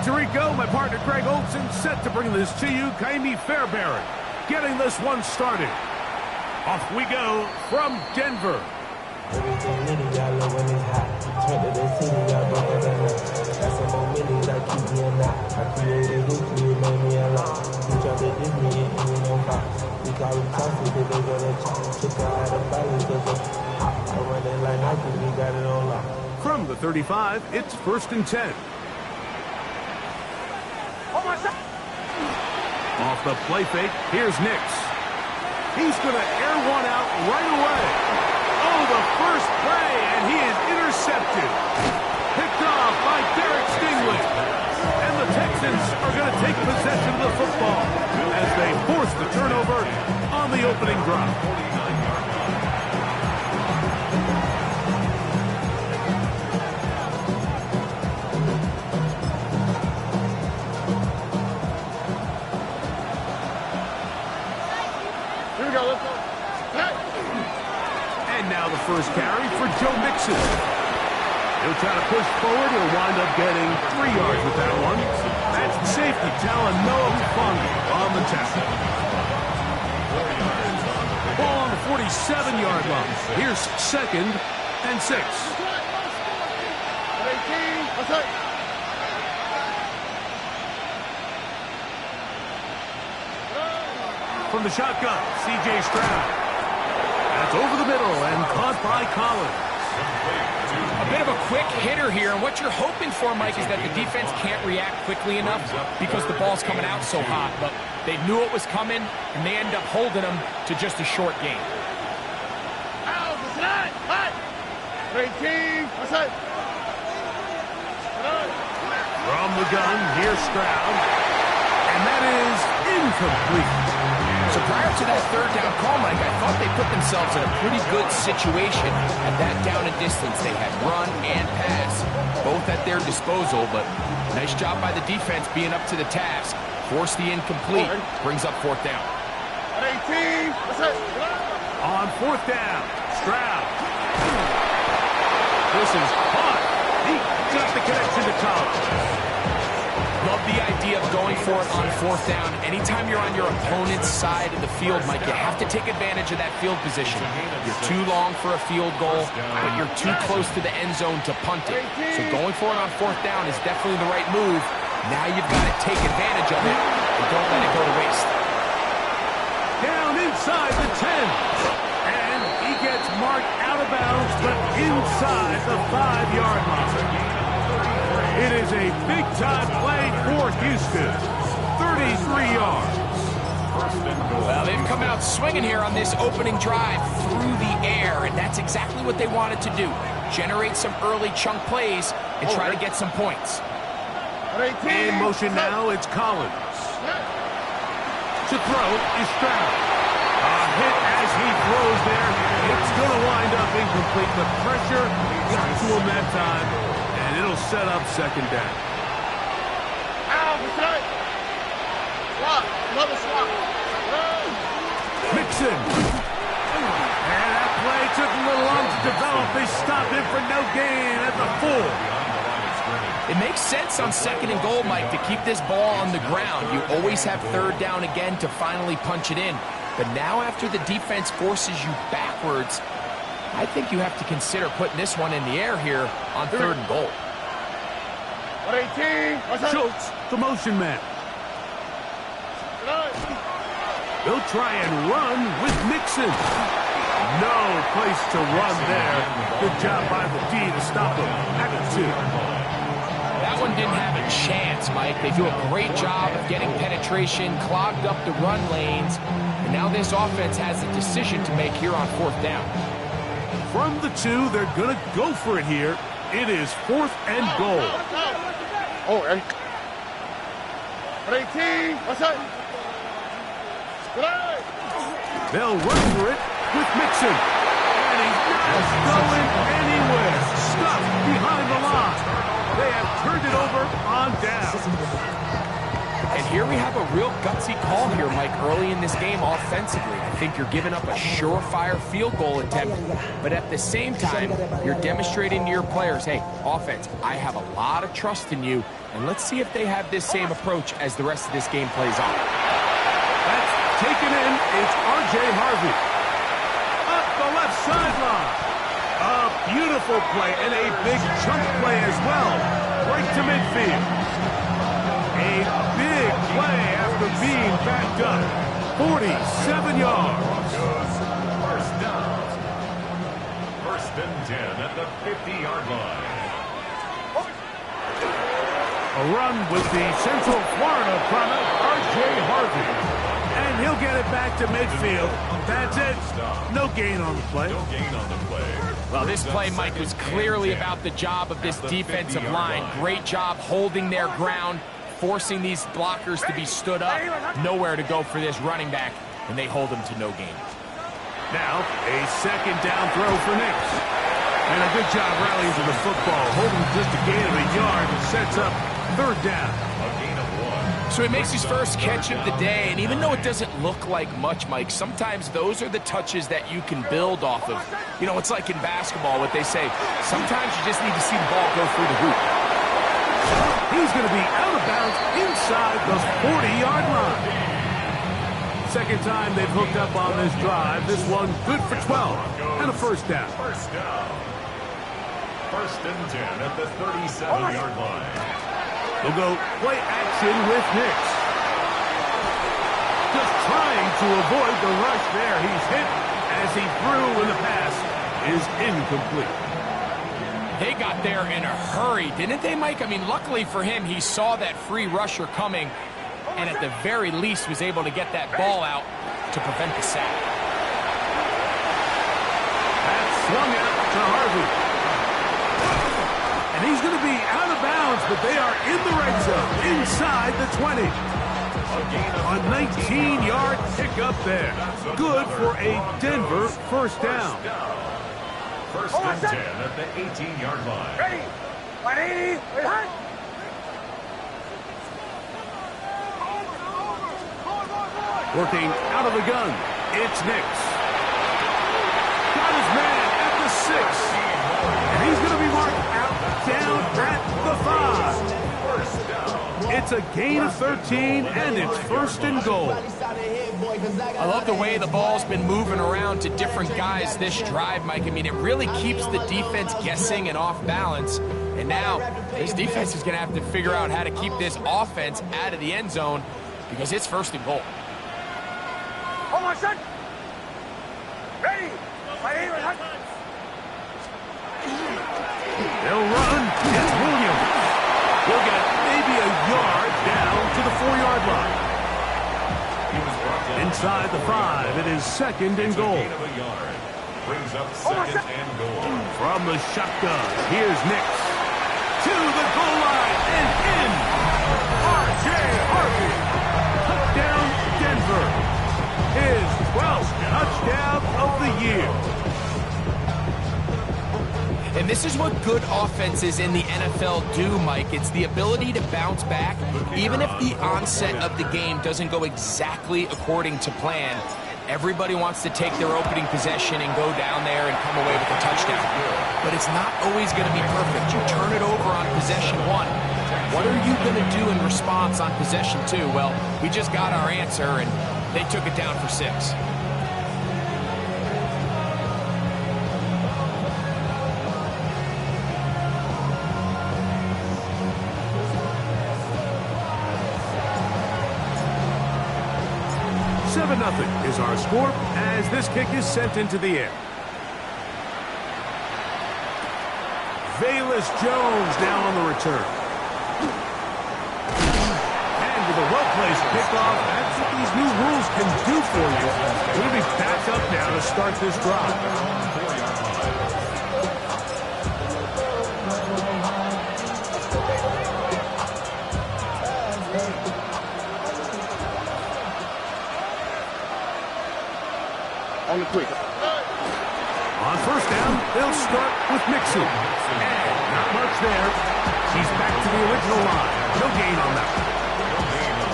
Puerto Rico, my partner Greg Olson set to bring this to you. Ka'imi Fairbairn getting this one started. Off we go from Denver. Everything litty, y'all love when it's hot. Turn to the city, y'all broke than that. Got some more millies that keep me in that. I created history, it made me a lot. We tried to diss me, it ain't no box. We call them toxic, cause they got a chop. Took her out of balance, cause I run it like Nike, we got it on lock. From the 35, it's 1st and 10. Off the play fake, here's Nix. He's going to air one out right away. Oh, the first play, and he is intercepted. Picked off by Derek Stingley. And the Texans are going to take possession of the football as they force the turnover on the opening drive. And now the first carry for Joe Mixon. He'll try to push forward. He'll wind up getting 3 yards with that one. That's safety Talanoa Hufanga on the tackle. Ball on the 47-yard line. Here's 2nd and 6. From the shotgun, C.J. Stroud. That's over the middle and caught by Collins. A bit of a quick hitter here, and what you're hoping for, Mike, is that the defense can't react quickly enough because the ball's coming out so hot. But they knew it was coming, and they end up holding them to just a short game. From the gun, here's Stroud. And that is incomplete. So prior to that 3rd down call, Mike, I thought they put themselves in a pretty good situation at that down and distance. They had run and pass, both at their disposal, but nice job by the defense being up to the task. Force the incomplete, brings up 4th down. On 4th down, Stroud. This is hot. He got the connection to Collins. Love the idea of going for it on 4th down. Anytime you're on your opponent's side of the field, Mike, you have to take advantage of that field position. You're too long for a field goal, but you're too close to the end zone to punt it. So going for it on 4th down is definitely the right move. Now you've got to take advantage of it, and don't let it go to waste. Down inside the 10. And he gets marked out of bounds, but inside the 5-yard line. It is a big-time play for Houston. 33 yards. Well, they've come out swinging here on this opening drive through the air, and that's exactly what they wanted to do. Generate some early chunk plays and try to get some points. In motion now, it's Collins. To throw is Stroud. A hit as he throws there. It's going to wind up incomplete. The pressure got to him that time. And it'll set up 2nd down. Mixon. And that play took a little long to develop. They stopped him for no gain at the 4. It makes sense on 2nd and goal, Mike, to keep this ball on the ground. You always have 3rd down again to finally punch it in. But now after the defense forces you backwards, I think you have to consider putting this one in the air here on 3rd and goal. Schultz, the motion man. They'll try and run with Mixon. No place to run there. Good job by the D to stop him at the 2. That one didn't have a chance, Mike. They do a great job of getting penetration, clogged up the run lanes, and now this offense has a decision to make here on 4th down. From the 2, they're going to go for it here. It is 4th and goal. They'll run for it with Mixon. And he's not going anywhere. Stuck behind the line. They have turned it over on down. And here we have a real gutsy call here, Mike, early in this game offensively. I think you're giving up a surefire field goal attempt, but at the same time, you're demonstrating to your players, hey, offense, I have a lot of trust in you, and let's see if they have this same approach as the rest of this game plays on. That's taken in. It's R.J. Harvey. Up the left sideline. A beautiful play and a big chunk play as well. Right to midfield. A big play after being backed up. 47 yards. First down. First and 10 at the 50-yard line. A run with the Central Florida product, R.J. Harvey. And he'll get it back to midfield. That's it. No gain on the play. No gain on the play. Well, this play, Mike, was clearly about the job of this defensive line. Great job holding their ground, forcing these blockers to be stood up. Nowhere to go for this running back, and they hold him to no gain. Now, a second down throw for Nix. And a good job rallying to the football, holding just a gain of a yard and sets up third down. A gain of 1. So he makes his first catch of the day, and even though it doesn't look like much, Mike, sometimes those are the touches that you can build off of. You know, it's like in basketball, what they say, sometimes you just need to see the ball go through the hoop. He's going to be out of bounds inside the 40-yard line. Second time they've hooked up on this drive. This one good for 12 and a first down. First down. First and 10 at the 37-yard line. They'll go play action with Nix. Just trying to avoid the rush there. He's hit as he threw, and the pass is incomplete. They got there in a hurry, didn't they, Mike? I mean, luckily for him, he saw that free rusher coming, and at the very least was able to get that ball out to prevent the sack. That's swung out to Harvey. And he's going to be out of bounds, but they are in the red zone, inside the 20. A 19-yard pickup there. Good for a Denver first down. First and 10 at the 18-yard line. Ready? 180. Working out of the gun, it's Nix. Got his man at the 6. And he's going to be marked out down at the 5. It's a gain of 13, and it's first and goal. I love the way the ball's been moving around to different guys this drive, Mike. I mean, it really keeps the defense guessing and off balance. And now this defense is going to have to figure out how to keep this offense out of the end zone because it's first and goal. Hold on, son. Ready? They'll run. It's Williams. He'll get maybe a yard down to the 4-yard line. Inside the 5, it is second and goal. Brings up second and goal. From the shotgun, here's Nix. To the goal line and in. R.J. Harvey. Touchdown, Denver. His 12th touchdown of the year. And this is what good offenses in the NFL do, Mike. It's the ability to bounce back, even if the onset of the game doesn't go exactly according to plan. Everybody wants to take their opening possession and go down there and come away with a touchdown. But it's not always going to be perfect. You turn it over on possession 1. What are you going to do in response on possession 2? Well, we just got our answer, and they took it down for 6. 7-0 is our score as this kick is sent into the air. Velus Jones now on the return. And with a well-placed kickoff, that's what these new rules can do for you. We'll be back up now to start this drive. On the quick. On first down, they'll start with Mixon. And not much there. He's back to the original line. No gain on that.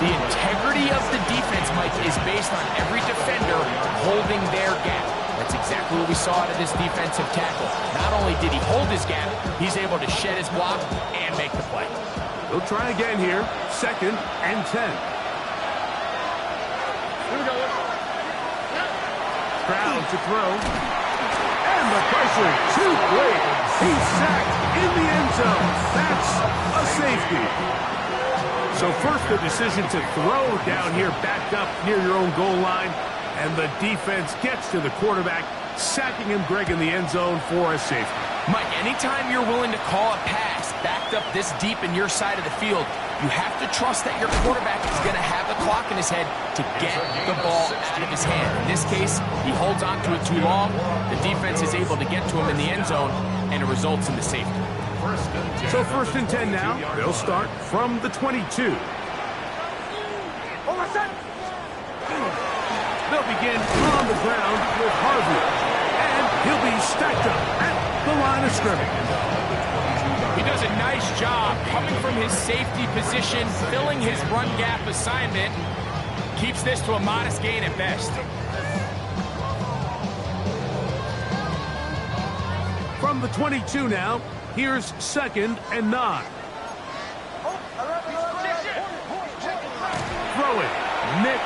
The integrity of the defense, Mike, is based on every defender holding their gap. That's exactly what we saw out of this defensive tackle. Not only did he hold his gap, he's able to shed his block and make the play. They'll try again here. 2nd and 10. Here we go. Stroud to throw. And the pressure too great. He's sacked in the end zone. That's a safety. So first the decision to throw down here, backed up near your own goal line. And the defense gets to the quarterback, sacking him, Greg, in the end zone for a safety. Mike, anytime you're willing to call a pass backed up this deep in your side of the field, you have to trust that your quarterback is going to have the clock in his head to get the ball out of his hand. In this case, he holds on to it too long. The defense is able to get to him in the end zone, and it results in the safety. So 1st and 10 now. They'll start from the 22. Hold on, son. They'll begin on the ground with Harvey. And he'll be stacked up at the line of scrimmage. He does a nice job coming from his safety position, filling his run gap assignment. Keeps this to a modest gain at best. From the 22 now, here's 2nd and 9. Throw it. Nix.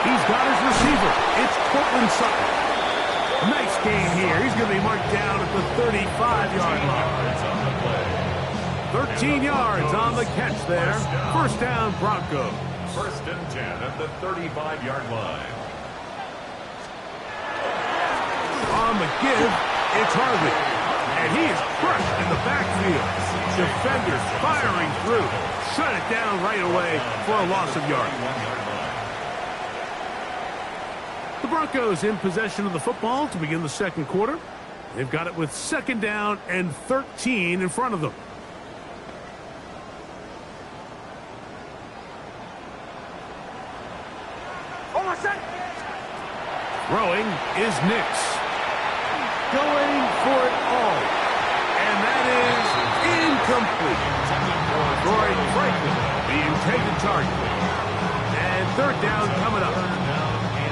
He's got his receiver. It's Cortland Sutton. Nice gain here. He's going to be marked down at the 35-yard line. 13 yards on the catch there. First down, Broncos. 1st and 10 at the 35-yard line. On the give, it's Harvey. And he is crushed in the backfield. Defenders firing through. Shut it down right away for a loss of yards. The Broncos in possession of the football to begin the 2nd quarter. They've got it with 2nd down and 13 in front of them. Hold on, son. Throwing is Nix. Going for it all. And that is incomplete. Roy Franklin, the intended target. And 3rd down coming up.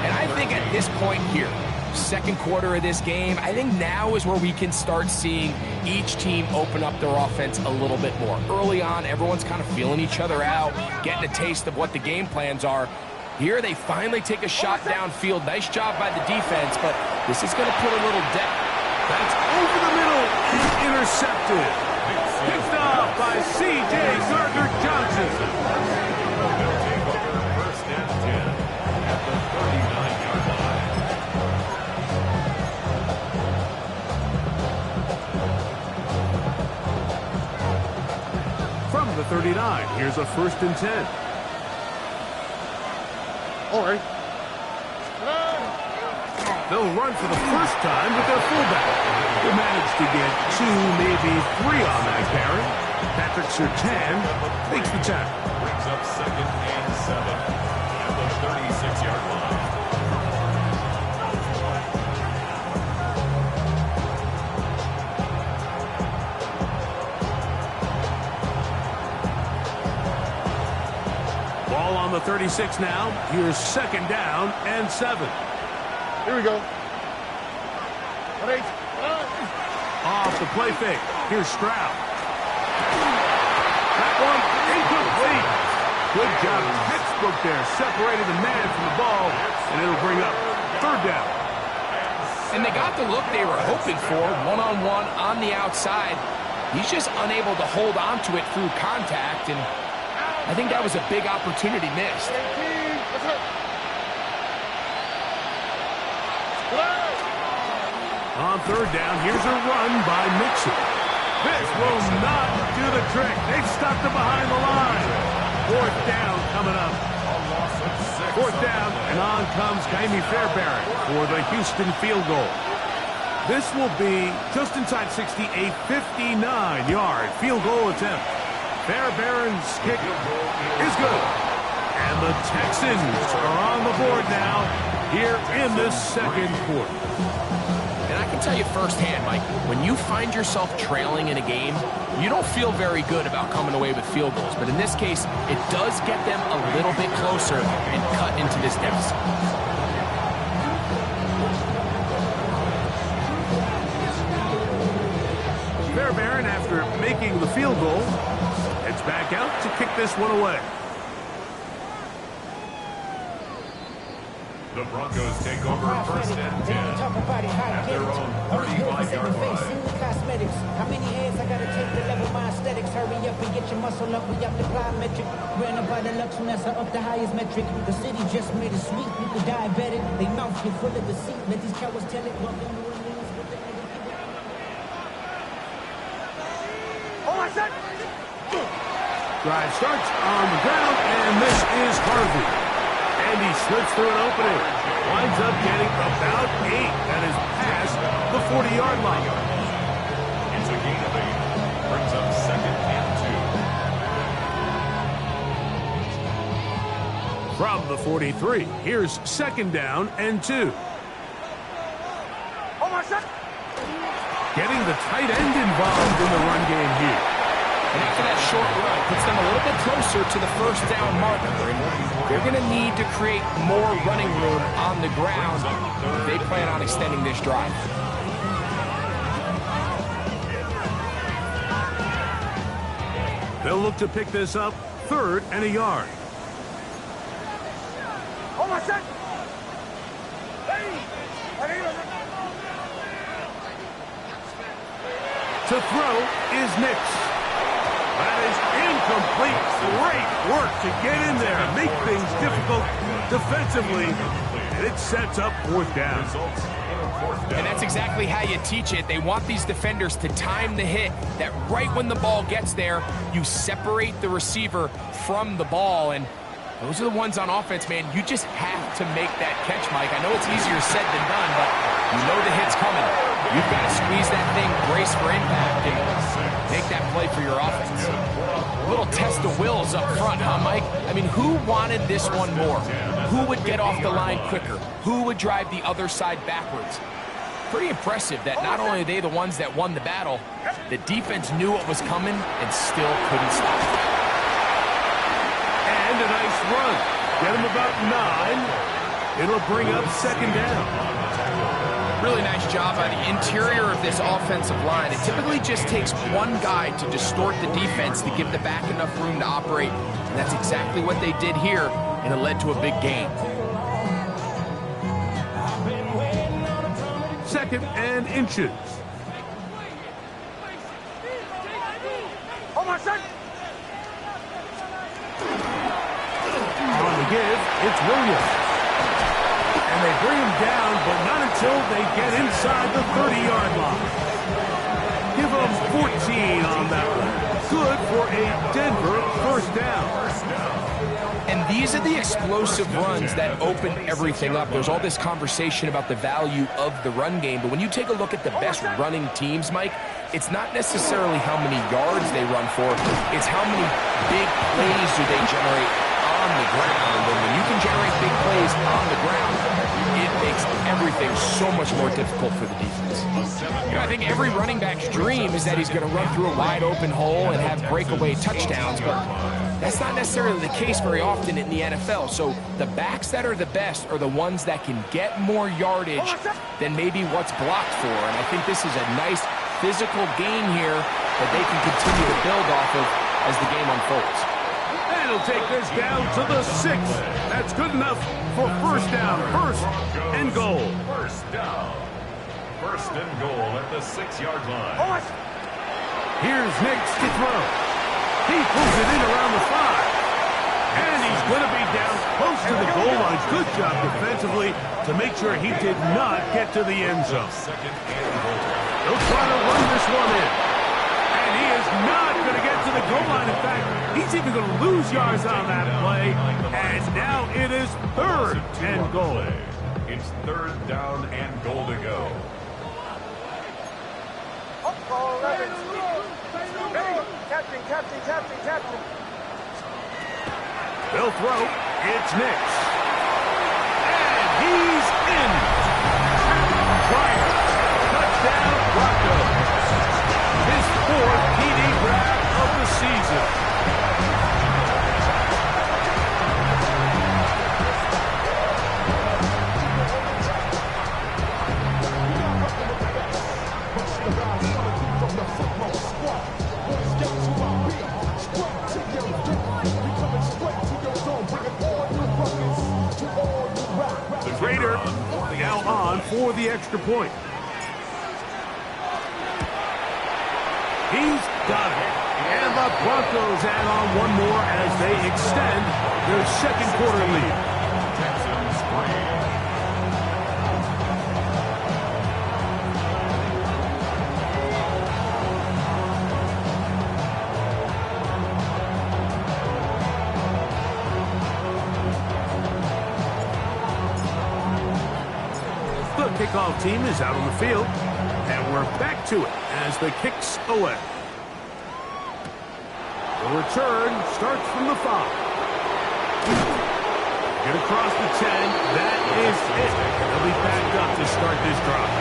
And I think at this point here, 2nd quarter of this game, I think now is where we can start seeing each team open up their offense a little bit more. Early on, everyone's kind of feeling each other out, getting a taste of what the game plans are. Here they finally take a shot downfield. Nice job by the defense, but this is going to put a little depth. That's over the middle and intercepted. Picked off by C.J. Gardner-Johnson. They'll take over 1st and 10 at the 39-yard line. From the 39, here's a 1st and 10. All right. They'll run for the first time with their fullback. They managed to get 2, maybe 3 on that carry. Patrick Surtain takes the tackle. Brings up 2nd and 7 at the 36-yard line. Ball on the 36 now. Here's 2nd down and 7. Here we go. All right. Off the play fake. Here's Stroud. That one incomplete. Good job. Textbook there. Separated the man from the ball, and it'll bring up 3rd down. And they got the look they were hoping for, one-on-one on the outside. He's just unable to hold on to it through contact, and I think that was a big opportunity missed. On 3rd down, here's a run by Mixon. This will not do the trick. They've stopped him behind the line. 4th down coming up. 4th down, and on comes Ka'imi Fairbairn for the Houston field goal. This will be just inside 60, a 59-yard field goal attempt. Fairbairn's kick is good. And the Texans are on the board now here in this 2nd quarter. And I can tell you firsthand, Mike, when you find yourself trailing in a game, you don't feel very good about coming away with field goals. But in this case, it does get them a little bit closer and cut into this deficit. Fairbairn, after making the field goal, heads back out to kick this one away. The Broncos take over first and 10 at their own 35-yard line. Cosmetics. How many heads I gotta take to level my aesthetics? Hurry up and get your muscle up. We up the plyometric. Ran up by the lux when that's up the highest metric. The city just made it sweet. People diabetic. They mouth get full of deceit. Let these cowards tell it. Welcome to a news with the Drive starts on the ground, and this is Harvey. And he slips through an opening. Winds up getting about 8. That is past the 40-yard line. It's a gain of 8. Brings up second and 2. From the 43, here's second down and 2. Getting the tight end involved in the run game here. And after that short run, puts them a little bit closer to the first down marker. And they're going to need to create more running room on the ground if they plan on extending this drive. They'll look to pick this up, 3rd and a yard. To throw is Nix. That is incomplete. Great work to get in there, make things difficult defensively, and it sets up 4th down. And that's exactly how you teach it. They want these defenders to time the hit, that right when the ball gets there, you separate the receiver from the ball. And those are the ones on offense, man. You just have to make that catch, Mike. I know it's easier said than done, but you know the hit's coming. You've got to squeeze that thing, brace for impact, and make that play for your offense. A little test of wills up front, huh, Mike? I mean, who wanted this one more? Who would get off the line quicker? Who would drive the other side backwards? Pretty impressive that not only are they the ones that won the battle, the defense knew what was coming and still couldn't stop it. And a nice run. Get him about 9. It'll bring up second down. Really nice job by the interior of this offensive line. It typically just takes one guy to distort the defense to give the back enough room to operate. And that's exactly what they did here, and it led to a big gain. 2nd and inches. On the give, it's Williams. And they bring him down, but not until they get inside the 30-yard line. Give them 14 on that one. Good for a Denver first down. And these are the explosive runs that open everything up. There's all this conversation about the value of the run game, but when you take a look at the best running teams, Mike, it's not necessarily how many yards they run for, it's how many big plays do they generate on the ground. And when you can generate big plays on the ground, it makes everything so much more difficult for the defense. You know, I think every running back's dream is that he's going to run through a wide open hole and have breakaway touchdowns, but that's not necessarily the case very often in the NFL. So the backs that are the best are the ones that can get more yardage than maybe what's blocked for. And I think this is a nice physical gain here that they can continue to build off of as the game unfolds. That'll take this down to the 6. That's good enough for first down. 1st and goal. First down. 1st and goal at the 6-yard line. Here's Nix to throw. He pulls it in around the 5. And he's going to be down close to the goal line. Good job defensively to make sure he did not get to the end zone. They'll try to run this one in. And he is not going to get to the goal line. In fact, he's even going to lose yards on that play. And now it is 3rd and goal. It's 3rd down and goal to go. Captain. They'll throw. It's Nix. And he's in. Bryant. Touchdown. down Broncos. His 4th TD grab of the season. The Raider now on for the extra point. He's got it. And the Broncos add on one more as they extend their second quarter lead. Texans 3. The kickoff team is out on the field, and we're back to it as the kick's away. The return starts from the 5. Get across the 10. That is it. They'll be backed up to start this drive.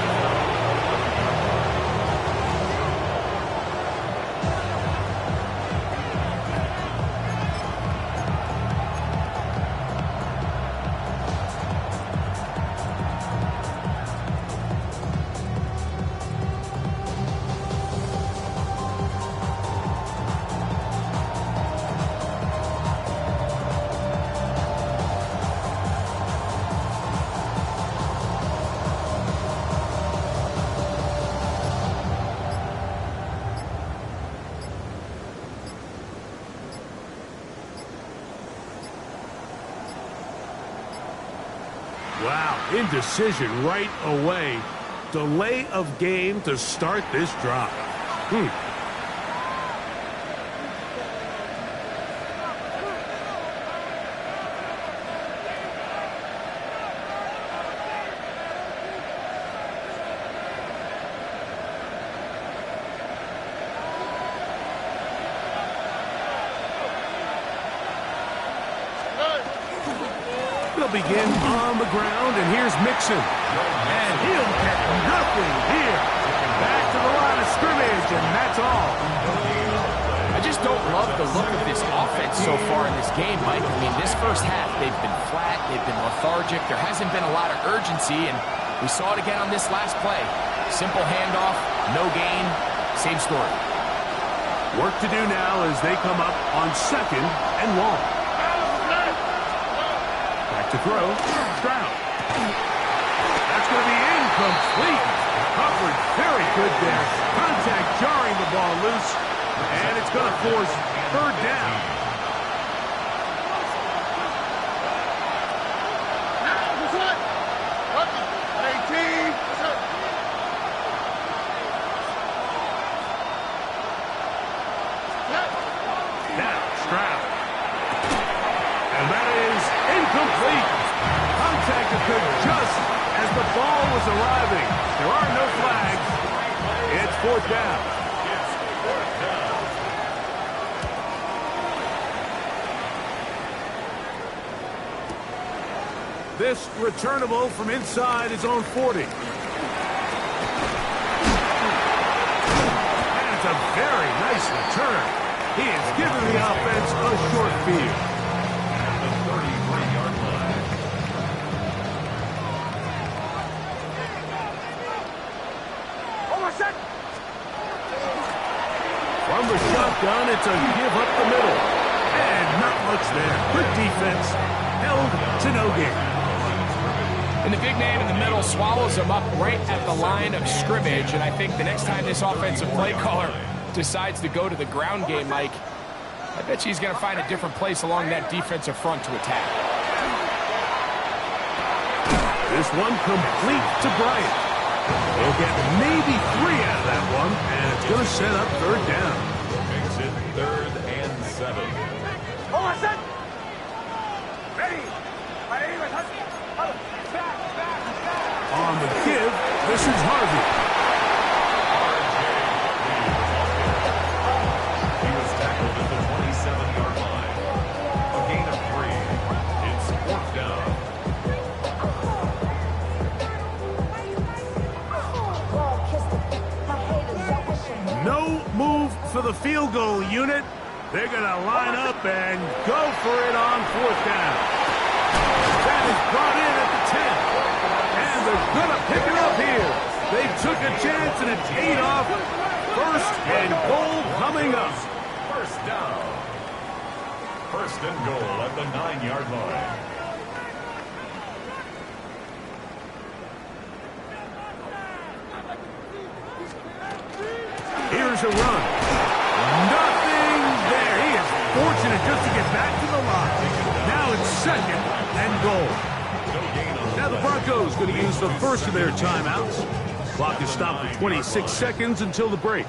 Wow, indecision right away. Delay of game to start this drive. They'll begin on the ground, and here's Mixon. And he'll get nothing here. Back to the line of scrimmage, and that's all. I just don't love the look of this offense so far in this game, Mike. I mean, this first half, they've been flat, they've been lethargic. There hasn't been a lot of urgency, and we saw it again on this last play. Simple handoff, no gain, same story. Work to do now as they come up on 2nd and long. To throw, Stroud. That's going to be incomplete. Coverage very good there. Contact jarring the ball loose, and it's going to force 3rd down. Now, Stroud. And that is incomplete. Contact occurred just as the ball was arriving. There are no flags. It's 4th down. This returnable from inside his own 40. And it's a very nice return. He has given the offense a short field. The 33-yard line. From the shotgun, it's a give up the middle. And not much there. Good defense. Held to no gain. And the big man in the middle swallows him up right at the line of scrimmage. And I think the next time this offensive play caller decides to go to the ground game, Mike, I bet you he's going to find a different place along that defensive front to attack. This one complete to Bryant. He'll get maybe 3 out of that one, and it's going to set up 3rd down. Makes it 3rd and 7. On the give, this is Harvey. He was tackled at the 27-yard line. A gain of 3. It's 4th down. Kiss the field goal unit. They're going to line up and go for it on 4th down. That is brought in at the 10. And they're going to pick it up here. They took a chance and it paid off. 1st and goal coming up. First down. 1st and goal at the 9-yard line. Here's a run. Nothing there. He is fortunate just to get back to the line. Now it's 2nd and goal. Now the Broncos going to use the first of their timeouts. Clock is stopped for 26 seconds until the break.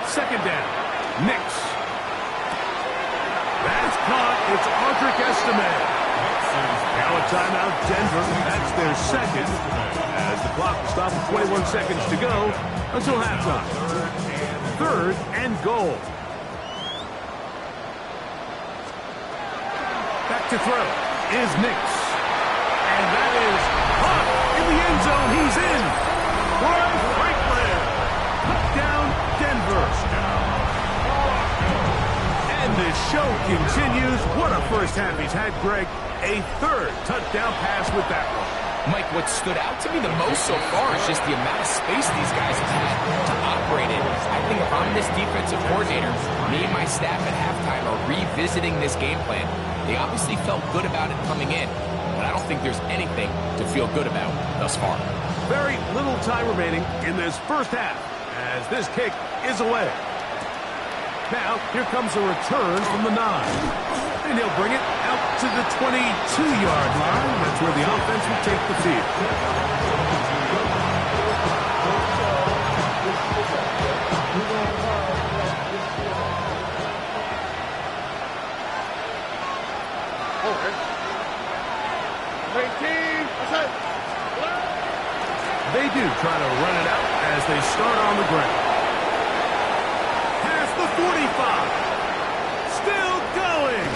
Second down. Nix. That's caught. It's Audric Estime. Now a timeout, Denver. That's their 2nd. As the clock will stop with 21 seconds to go until halftime. 3rd and goal. Back to throw is Nix. And that is caught in the end zone. He's in. Roy Franklin. Touchdown, Denver. And the show continues. What a first half he's had, Greg. A 3rd touchdown pass with that one. Mike, what stood out to me the most so far is just the amount of space these guys have had to operate in. I think if I'm this defensive coordinator, me and my staff at halftime are revisiting this game plan. They obviously felt good about it coming in, but I don't think there's anything to feel good about thus far. Very little time remaining in this first half as this kick is away. Now, here comes a return from the 9. And he'll bring it out to the 22-yard line. That's where the offense will take the field. They do try to run it out as they start on the ground. Past the 45. Still going.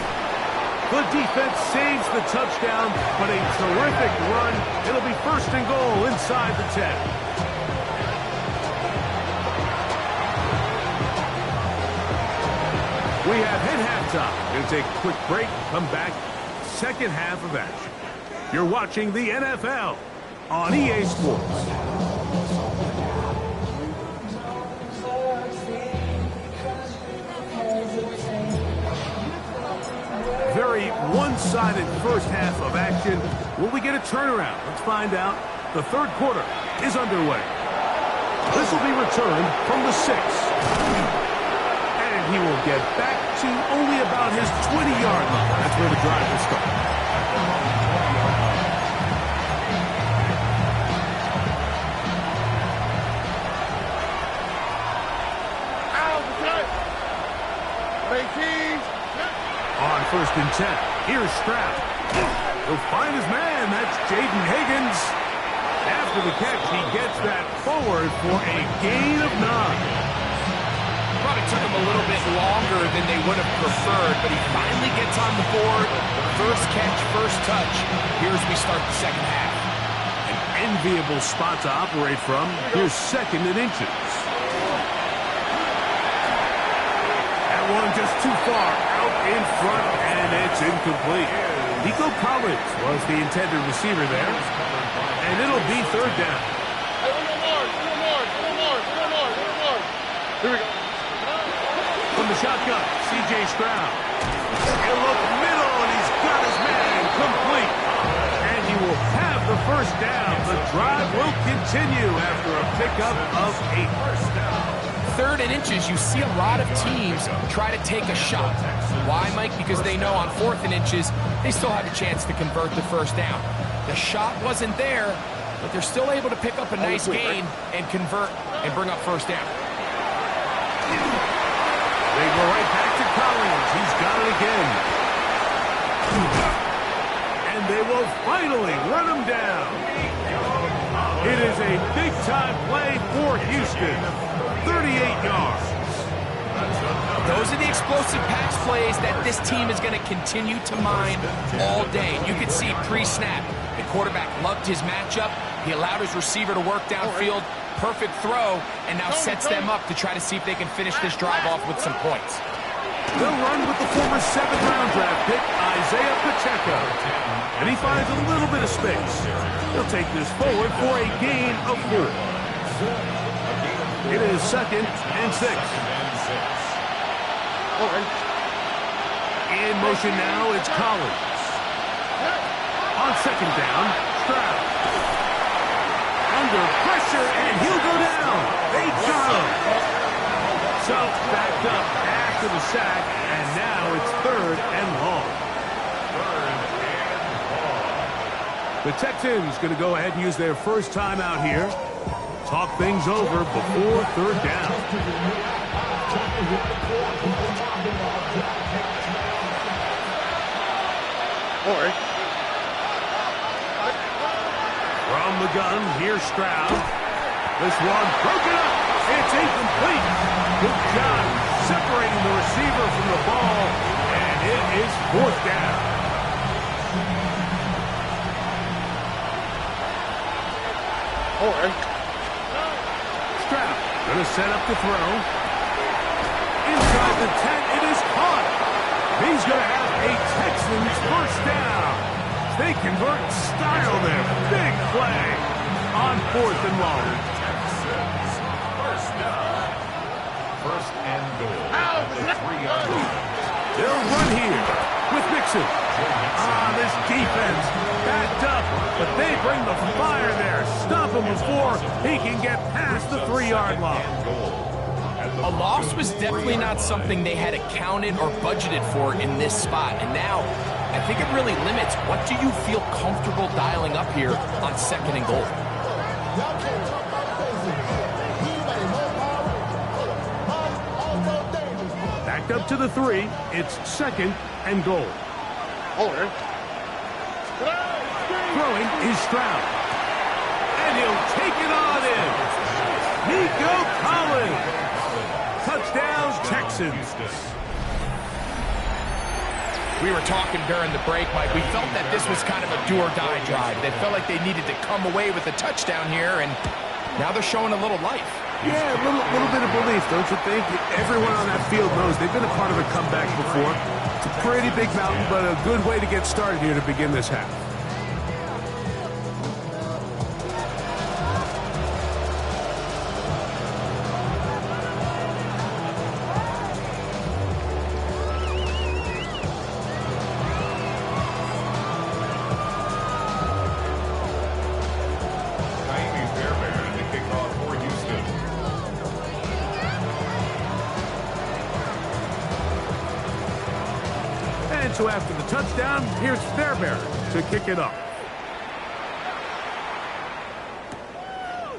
The defense saves the touchdown, but a terrific run. It'll be 1st and goal inside the 10. We have hit halftime. Going to take a quick break. Come back. 2nd half of action. You're watching the NFL on EA Sports. Very one-sided first half of action. Will we get a turnaround? Let's find out. The 3rd quarter is underway. This will be returned from the 6. And he will get back to only about his 20-yard line. That's where the drive will start. On 1st and 10, here's Stroud. He'll find his man. That's Jaden Higgins. After the catch, he gets that forward for a gain of 9. Probably took him a little bit longer than they would have preferred, but he finally gets on the board. First catch, first touch. Here's we start the 2nd half. An enviable spot to operate from. Here's 2nd and inches. One just too far out in front, and it's incomplete. Nico Collins was the intended receiver there, and it'll be 3rd down. Here we go. From the shotgun, C.J. Stroud. He'll look middle, and he's got his man complete. And he will have the 1st down. The drive will continue after a pickup of 8. 3rd and inches, you see a lot of teams try to take a shot. Why, Mike? Because they know on 4th and inches, they still have a chance to convert the 1st down. The shot wasn't there, but they're still able to pick up a nice gain and convert and bring up 1st down. They go right back to Collins. He's got it again. And they will finally run him down. It is a big-time play for Houston. 38 yards. Those are the explosive pass plays that this team is going to continue to mine all day. You can see pre-snap, the quarterback loved his matchup. He allowed his receiver to work downfield. Perfect throw, and now sets them up to try to see if they can finish this drive off with some points. They'll run with the former 7th-round draft pick, Isaiah Pacheco. And he finds a little bit of space. He'll take this forward for a gain of 4. It is 2nd and 6. In motion now, it's Collins. On 2nd down, Stroud. Under pressure, and he'll go down. They got him. So backed up after the sack, and now it's 3rd and long. The Texans going to go ahead and use their first time out here. Talk things over before 3rd down. From the gun, here's Stroud. This one broken up. It's incomplete. Good job separating the receiver from the ball, and it is 4th down. Stroud going to set up the throw. Inside the 10, it is caught. He's going to have a Texans first down. They convert style there. Big play on 4th and long. First down. 1st and goal. At the 3-yard line. They'll run here with Mixon. This defense backed up, but they bring the fire there. Stop him before he can get past the 3-yard line. A loss was definitely not something they had accounted or budgeted for in this spot. And now, I think it really limits what do you feel comfortable dialing up here on 2nd and goal. Backed up to the 3. It's 2nd and goal. Throwing is Stroud. And he'll take it on in. Nico Collins. Touchdown, Texans. We were talking during the break, Mike. We felt that this was kind of a do-or-die drive. They felt like they needed to come away with a touchdown here, and now they're showing a little life. Yeah, a little bit of belief, don't you think? Everyone on that field knows they've been a part of a comeback before. It's a pretty big mountain, but a good way to get started here to begin this half. So after the touchdown, here's Fairbairn to kick it up.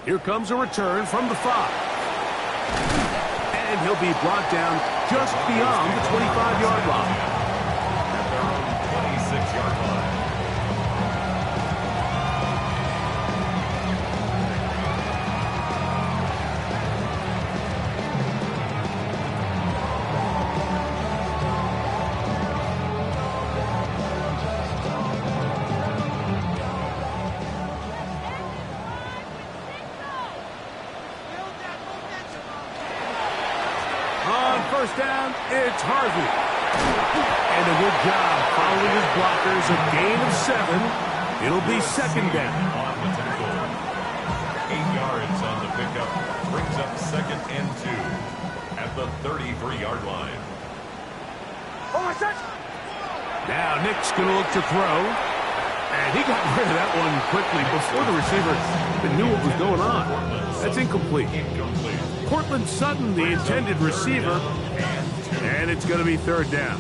Here comes a return from the 5. And he'll be brought down just beyond the 25-yard line. At their own 26-yard line. First down, it's Harvey. And a good job following his blockers, a gain of 7. It'll be 2nd down. On the tackle. 8 yards on the pickup. Brings up 2nd and 2 at the 33-yard line. Now Nick's going to look to throw. And he got rid of that one quickly before the receiver even knew what was going on. That's incomplete. Cortland Sutton, the intended receiver, and it's going to be 3rd down.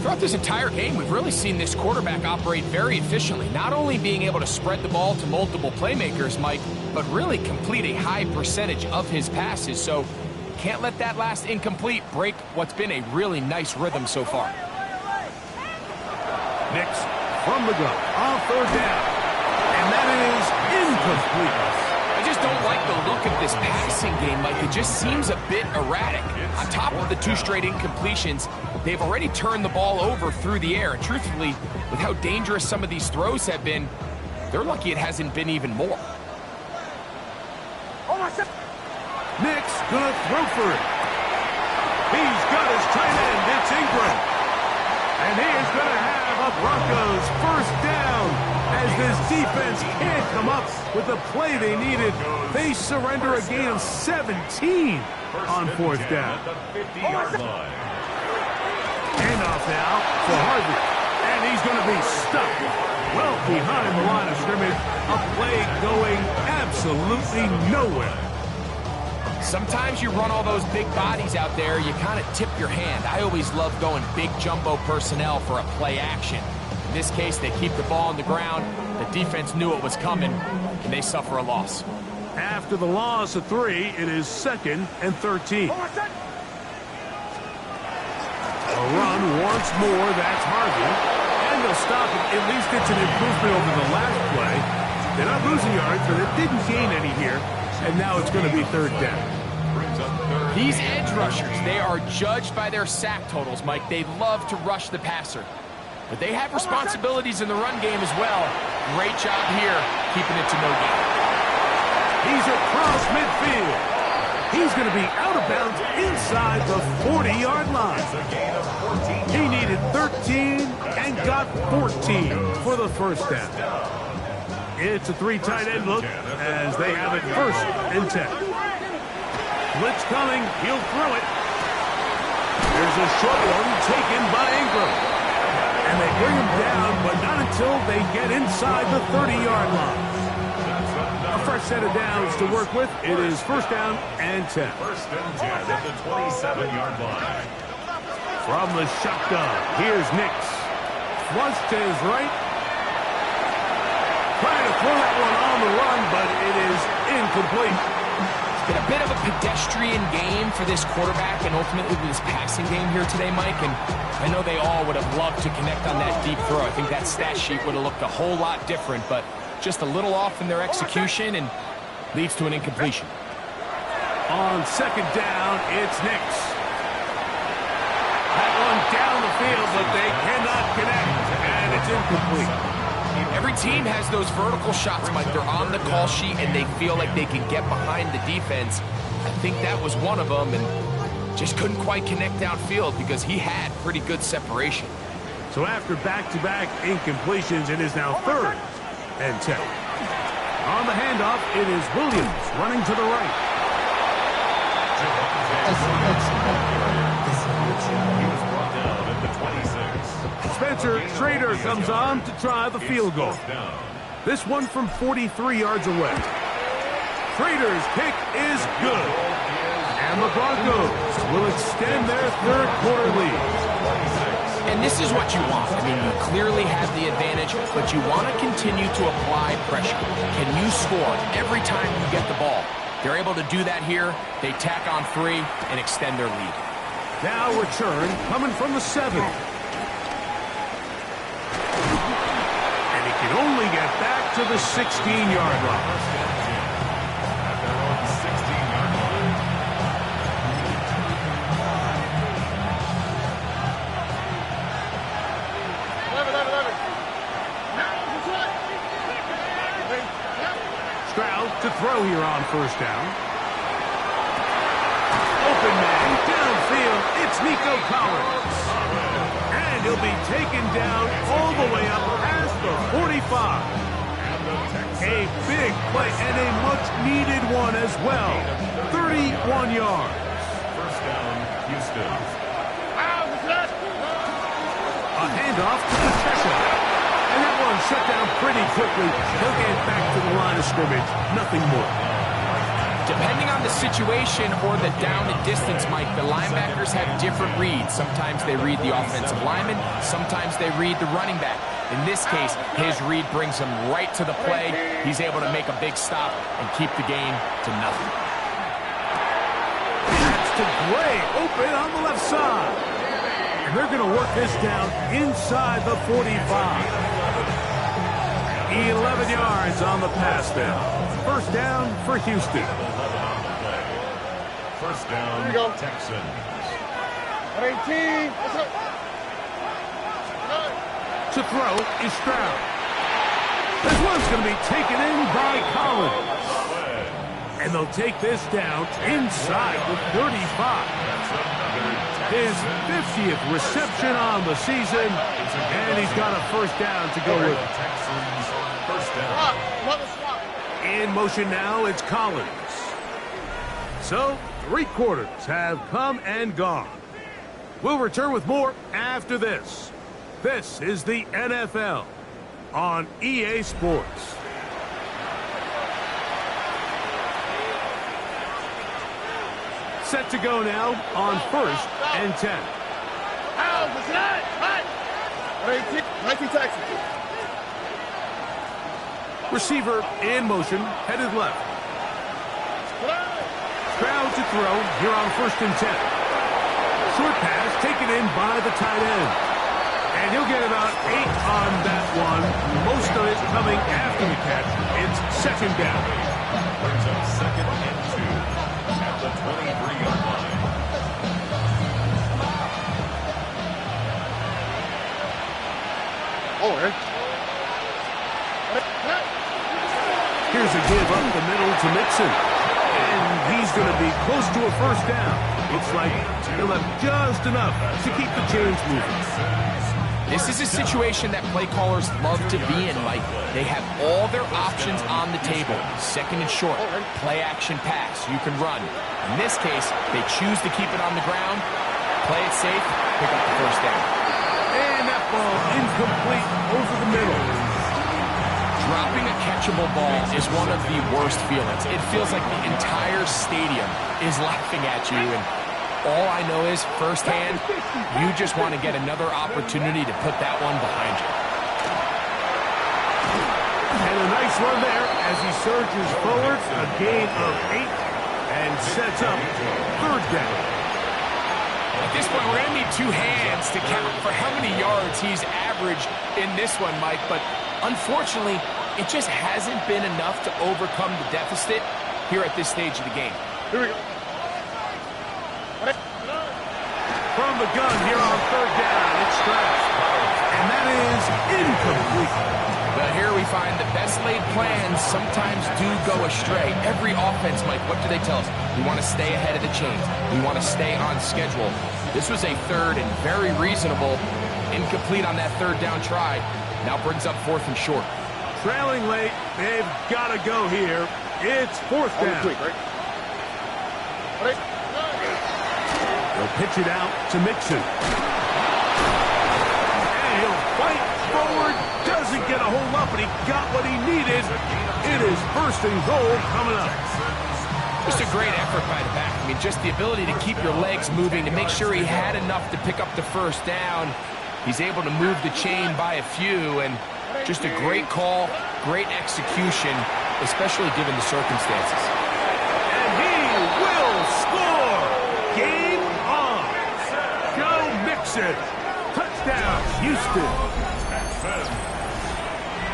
Throughout this entire game, we've really seen this quarterback operate very efficiently, not only being able to spread the ball to multiple playmakers, Mike, but really complete a high percentage of his passes. So can't let that last incomplete break what's been a really nice rhythm so far. Nix from the go on 3rd down, and that is incomplete. I just just don't like the look of this passing game, Mike. It just seems a bit erratic. On top of the 2 straight incompletions, they've already turned the ball over through the air. And truthfully, with how dangerous some of these throws have been, they're lucky it hasn't been even more. Nick's gonna throw for it. He's got his tight end. It's Ingram. And he is going to have a Broncos first down as this defense can't come up with the play they needed. They surrender a gain of 17 on 4th down. Handoff now for Harvey. And he's going to be stuck well behind the line of scrimmage. A play going absolutely nowhere. Sometimes you run all those big bodies out there, you kind of tip your hand. I always love going big jumbo personnel for a play action. In this case, they keep the ball on the ground. The defense knew it was coming, and they suffer a loss. After the loss of 3, it is 2nd and 13. A run once more, that's Harvey. And they'll stop it. At least it's an improvement over the last play. They're not losing yards, but they didn't gain any here. And now it's going to be 3rd down. These edge rushers, they are judged by their sack totals, Mike. They love to rush the passer. But they have responsibilities in the run game as well. Great job here, keeping it to no gain. He's across midfield. He's going to be out of bounds inside the 40-yard line. He needed 13 and got 14 for the first down. It's a 3 tight end look as they have it 1st and 10. Blitz coming. He'll throw it. There's a short one taken by Ingram. And they bring him down, but not until they get inside the 30-yard line. A fresh set of downs to work with. It is 1st down and 10. 1st and 10 at the 27-yard line. From the shotgun, here's Nix. Flush to his right. Trying to throw that one on the run, but it is incomplete. It's been a bit of a pedestrian game for this quarterback and ultimately this passing game here today, Mike. And I know they all would have loved to connect on that deep throw. I think that stat sheet would have looked a whole lot different, but just a little off in their execution and leads to an incompletion. On 2nd down, it's Nix. That one down the field, but they cannot connect, and it's incomplete. Every team has those vertical shots, Mike. They're on the call sheet, and they feel like they can get behind the defense. I think that was one of them, and just couldn't quite connect downfield because he had pretty good separation. So after back-to-back incompletions, it is now 3rd and 10. On the handoff, it is Williams running to the right. He was brought down at the 26. Spencer Schrader comes on to try the field goal. This one from 43 yards away. Schrader's kick is good. And the Broncos will extend their 3rd quarter lead. And this is what you want. I mean, you clearly have the advantage, but you want to continue to apply pressure. Can you score every time you get the ball? They're able to do that here. They tack on 3 and extend their lead. Now return coming from the 7. And he can only get back to the 16-yard line. Stroud to throw here on 1st down. Open man downfield. It's Nico Collins. And he'll be taken down all the way up past the 45. A big play and a much-needed one as well. 31 yards. 1st down, Houston. A handoff to Pacheco. And that one shut down pretty quickly. He'll get back to the line of scrimmage. Nothing more. Depending on the situation or the down and distance, Mike, the linebackers have different reads. Sometimes they read the offensive lineman. Sometimes they read the running back. In this case, his read brings him right to the play. He's able to make a big stop and keep the game to nothing. That's to Gray, open on the left side. And they're going to work this down inside the 45. 11 yards on the pass down. First down for Houston. 11 on the play. First down, Here we go. Texans. 18. Let's go. To throw is Stroud. This one's going to be taken in by Collins. And they'll take this down inside the 35. His 50th reception on the season, and he's got a first down to go with it. Texans, first down. In motion now, it's Collins. So, 3 quarters have come and gone. We'll return with more after this. This is the NFL on EA Sports. Set to go now on 1st and 10. 19 Texans. Receiver in motion, headed left. Stroud to throw here on 1st and 10. Short pass taken in by the tight end. And he'll get about 8 on that one. Most of it coming after the catch. It's 2nd down. Brings up 2nd and 2 at the 23-yard line. All right. Here's a give up the middle to Mixon. And he's going to be close to a first down. Looks like he'll have just enough to keep the chains moving. This is a situation that play callers love to be in, Mike. They have all their options on the table. 2nd and short, play action pass, you can run. In this case, they choose to keep it on the ground, play it safe, pick up the first down. And that ball incomplete over the middle. Dropping a catchable ball is one of the worst feelings. It feels like the entire stadium is laughing at you, and all I know is, firsthand, you just want to get another opportunity to put that one behind you. And a nice run there as he surges forward, a gain of 8, and sets up 3rd down. At this point, we're going to need 2 hands to count for how many yards he's averaged in this one, Mike, but unfortunately, it just hasn't been enough to overcome the deficit here at this stage of the game. Here we go. From the gun here on 3rd down, it's Stroud. And that is incomplete. But here we find the best laid plans sometimes do go astray. Every offense, Mike, what do they tell us? We want to stay ahead of the chains. We want to stay on schedule. This was a 3rd and very reasonable. Incomplete on that 3rd down try. Now brings up 4th and short. Trailing late, they've got to go here. It's 4th down. Quick, right? They'll pitch it out to Mixon. And he'll fight forward. Doesn't get a whole lot, but he got what he needed. It is 1st and goal coming up. Just a great effort by the back. I mean, just the ability to keep your legs moving, to make sure he had enough to pick up the first down. He's able to move the chain by a few, and just a great call, great execution, especially given the circumstances. And he will score. Game on. Joe Mixon. Touchdown, Houston.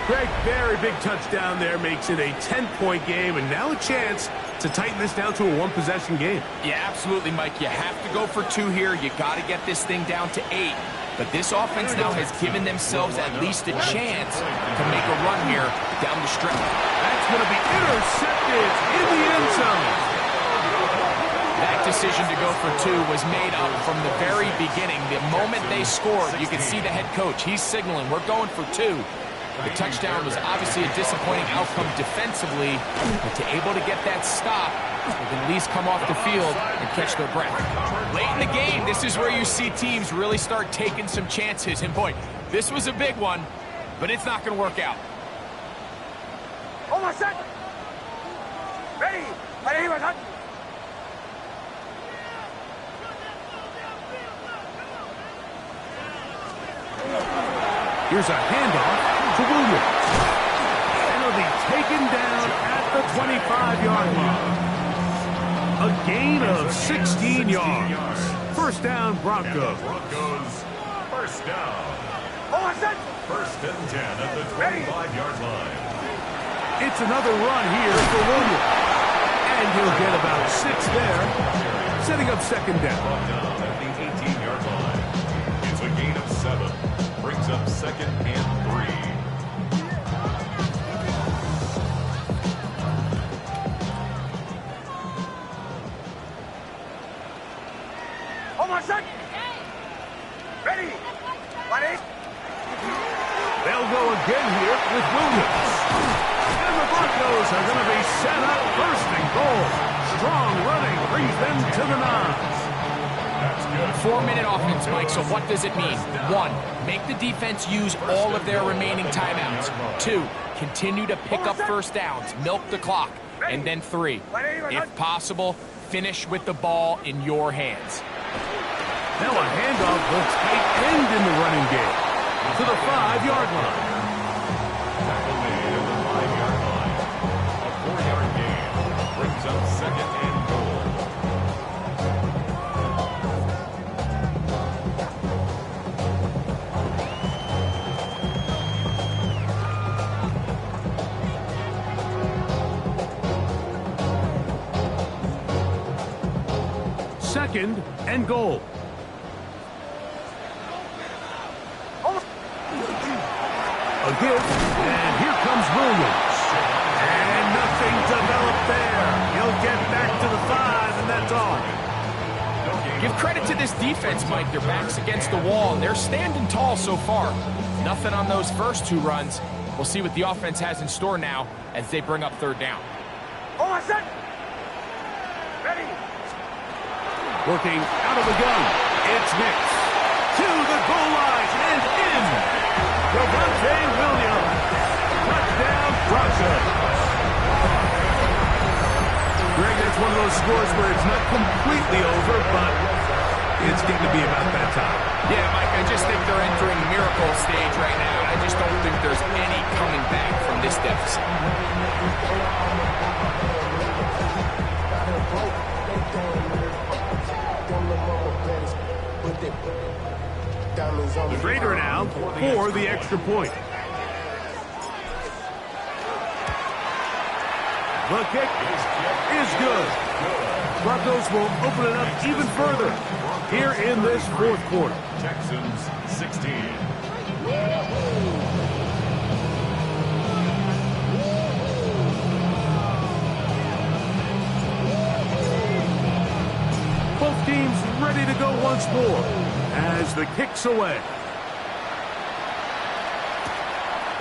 Greg, very big touchdown there, makes it a 10-point game, and now a chance to tighten this down to a 1-possession game. Yeah, absolutely, Mike. You have to go for 2 here. You got to get this thing down to 8. But this offense now has given themselves at least a chance to make a run here down the stretch. That's going to be intercepted in the end zone. That decision to go for 2 was made up from the very beginning. The moment they scored, you can see the head coach. He's signaling, we're going for 2. The touchdown was obviously a disappointing outcome defensively, but to able to get that stop, they can at least come off the field and catch their breath. Late in the game, this is where you see teams really start taking some chances. And boy, this was a big one, but it's not going to work out. Oh, my son! Ready! Ready, my son! Here's a handoff to Williams. And he'll be taken down at the 25-yard line. A gain of 16 yards. First down, Broncos. Broncos, first down. First and 10 at the 25-yard line. It's another run here for Williams. And he'll get about 6 there, setting up second down. Brought down at the 18-yard line. It's a gain of 7. Brings up second and 3. Ready. They'll go again here with Williams. And the Broncos are going to be set up first and goal. Strong running brings them to the 9. 4-minute offense, Mike, so what does it mean? 1, make the defense use all of their remaining timeouts. 2, continue to pick up first downs, milk the clock. And then 3, if possible, finish with the ball in your hands. Now a handoff will tight end in the running game to the 5-yard line. Tackle made at the 5-yard line. A 4-yard gain. Brings up second and goal. Second and goal. A give, and here comes Williams. And nothing developed there. He'll get back to the 5, and that's all. Give credit to this defense, Mike. Their back's against the wall, and they're standing tall so far. Nothing on those first 2 runs. We'll see what the offense has in store now as they bring up third down. Ready. Working out of the gun. It's Nix. To the goal line and in. Javonte Williams. Touchdown, Broncos. Greg, that's one of those scores where it's not completely over, but it's getting to be about that time. Yeah, Mike, I just think they're entering miracle stage right now, and I just don't think there's any coming back from this deficit. Trader now for the extra point. The kick is good. Broncos will open it up even further here in this fourth quarter. Texans 16. Both teams ready to go once more as the kick's away.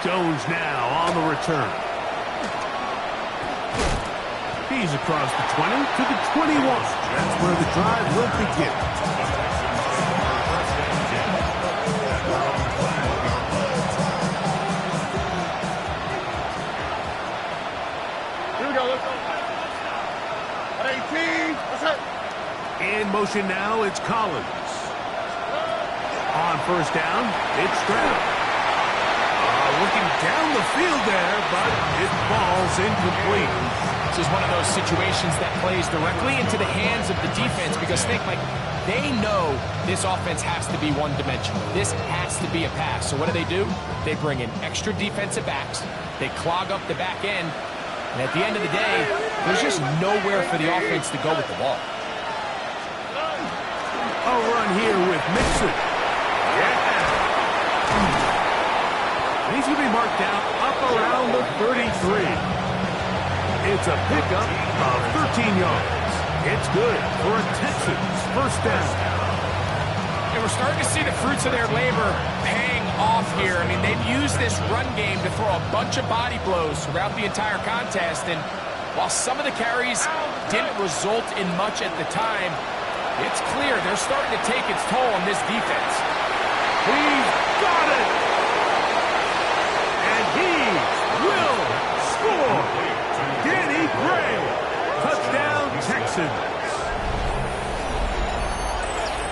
Jones now on the return. He's across the 20 to the 21. That's where the drive will begin. Here we go. Let's go. At 18. Let's hit. In motion now, it's Collins. On first down, it's Stroud. Looking down the field there, but it falls incomplete. This is one of those situations that plays directly into the hands of the defense because, think, Mike, they know this offense has to be one-dimensional. This has to be a pass. So what do? They bring in extra defensive backs. They clog up the back end. And at the end of the day, there's just nowhere for the offense to go with the ball. A run here with Mixon. Yeah. He's going to be marked down up around the 33. It's a pickup of 13 yards. It's good for a Texans first down. And we're starting to see the fruits of their labor paying off here. I mean, they've used this run game to throw a bunch of body blows throughout the entire contest. And while some of the carries didn't result in much at the time, it's clear they're starting to take its toll on this defense. He's got it! And he will score! Danny Gray! Touchdown, Texans!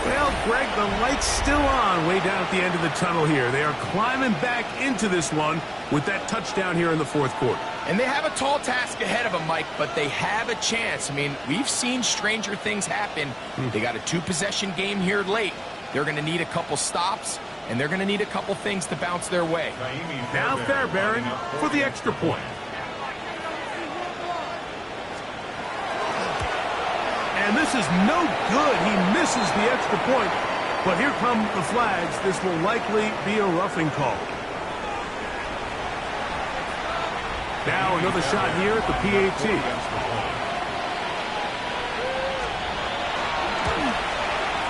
Well, Greg, the light's still on way down at the end of the tunnel here. They are climbing back into this one with that touchdown here in the fourth quarter. And they have a tall task ahead of them, Mike, but they have a chance. I mean, we've seen stranger things happen. They got a 2-possession game here late. They're going to need a couple stops, and they're going to need a couple things to bounce their way. Now Fairbairn for the extra point. And this is no good. He misses the extra point. But here come the flags. This will likely be a roughing call. Now another shot here at the PAT.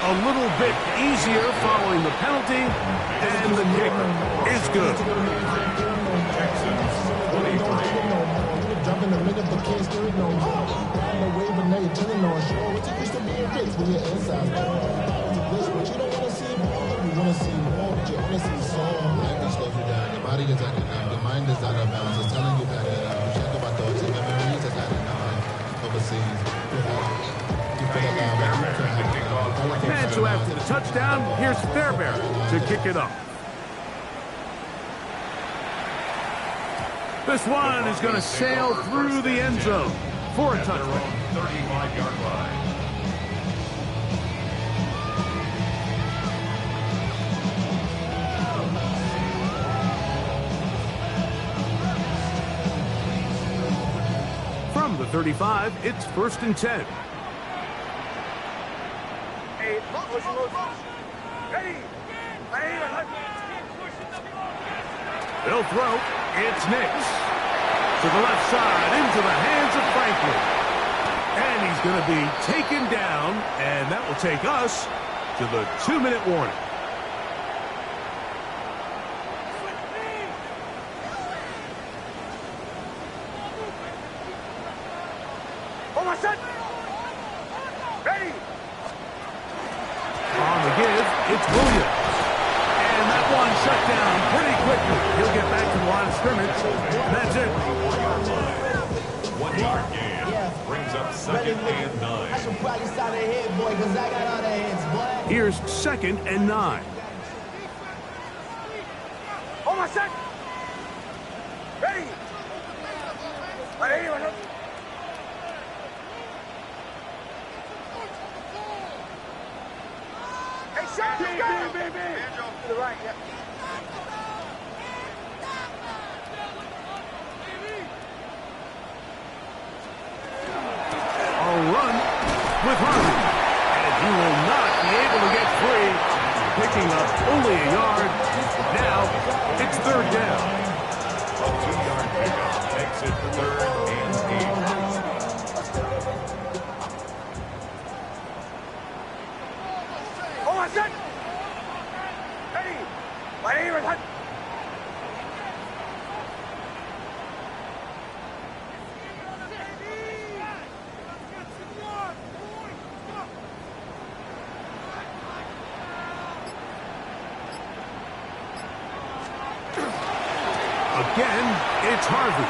A little bit easier following the penalty, and the kick is good. Jumping the minute, but can't steer it no more. On the wave, but now you're turning on shore. What you used to be a race when you're inside. But you don't want to see more. You want to see more, but you want to see some. Language slows you down. Your body is acting out. Your mind is out of bounds. It's telling you that check about thoughts and memories is adding on overseas. You feel alive. And so after the touchdown, here's Fairbairn to kick it up. This one is going to sail through the end zone for a touchdown. 35-yard line. From the 35, it's 1st and 10. They'll throw. It's Nix. To the left side, into the hands of Franklin. And he's going to be taken down, and that will take us to the 2-minute warning. On the give, it's Williams. And that one shut down pretty quickly. He'll get back to the line of scrimmage. That's it. 1-yard gain. Brings up 2nd and 9. I should probably start ahead, boy, because I got all the heads, boy. Here's 2nd and 9. On my set. Ready. Hey, shot, let's go. To the right, yeah. A run with Harvey. And he will not be able to get free. Picking up only a yard. Now it's 3rd down. A 2-yard pickup makes it 3rd and 8. On my set. Ready. Ready. Again, it's Harvey.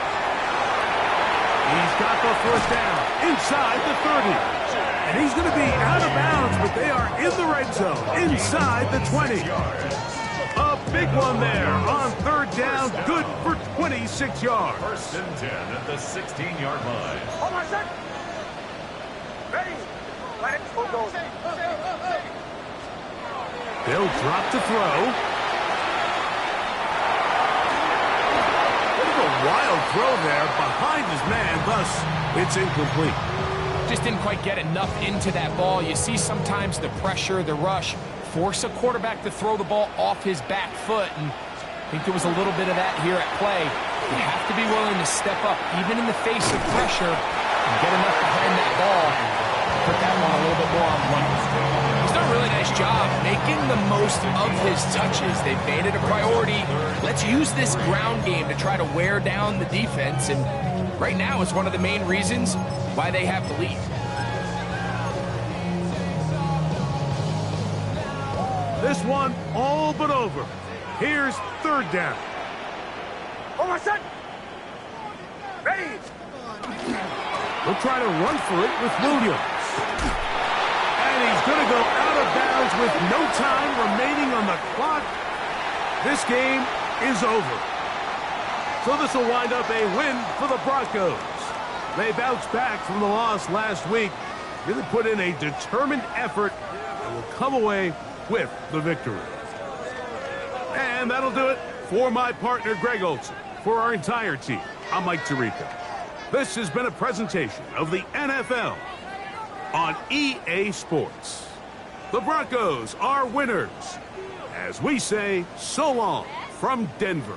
He's got the 1st down inside the 30. And he's going to be out of bounds, but they are in the red zone inside the 20. A big one there on 3rd down, good for 26 yards. 1st and 10 at the 16-yard line. On my set. Ready. Let's go. They'll drop to throw. Wild throw there behind his man, thus it's incomplete. Just didn't quite get enough into that ball. You see sometimes the pressure, the rush, force a quarterback to throw the ball off his back foot, and I think there was a little bit of that here at play. You have to be willing to step up, even in the face of pressure, and get enough behind that ball and put that one a little bit more on money. He's done a really nice job making the most of his touches. They've made it a priority. Let's use this ground game to try to wear down the defense, and right now it's one of the main reasons why they have the lead. This one all but over. Here's 3rd down. On my set. Ready. We'll try to run for it with Williams. And he's going to go out of bounds with no time remaining on the clock. This game is over. So this will wind up a win for the Broncos. They bounced back from the loss last week, really put in a determined effort, and will come away with the victory. And that'll do it for my partner, Greg Olson. For our entire team, I'm Mike Tirico. This has been a presentation of the NFL on EA Sports. The Broncos are winners. As we say, so long from Denver.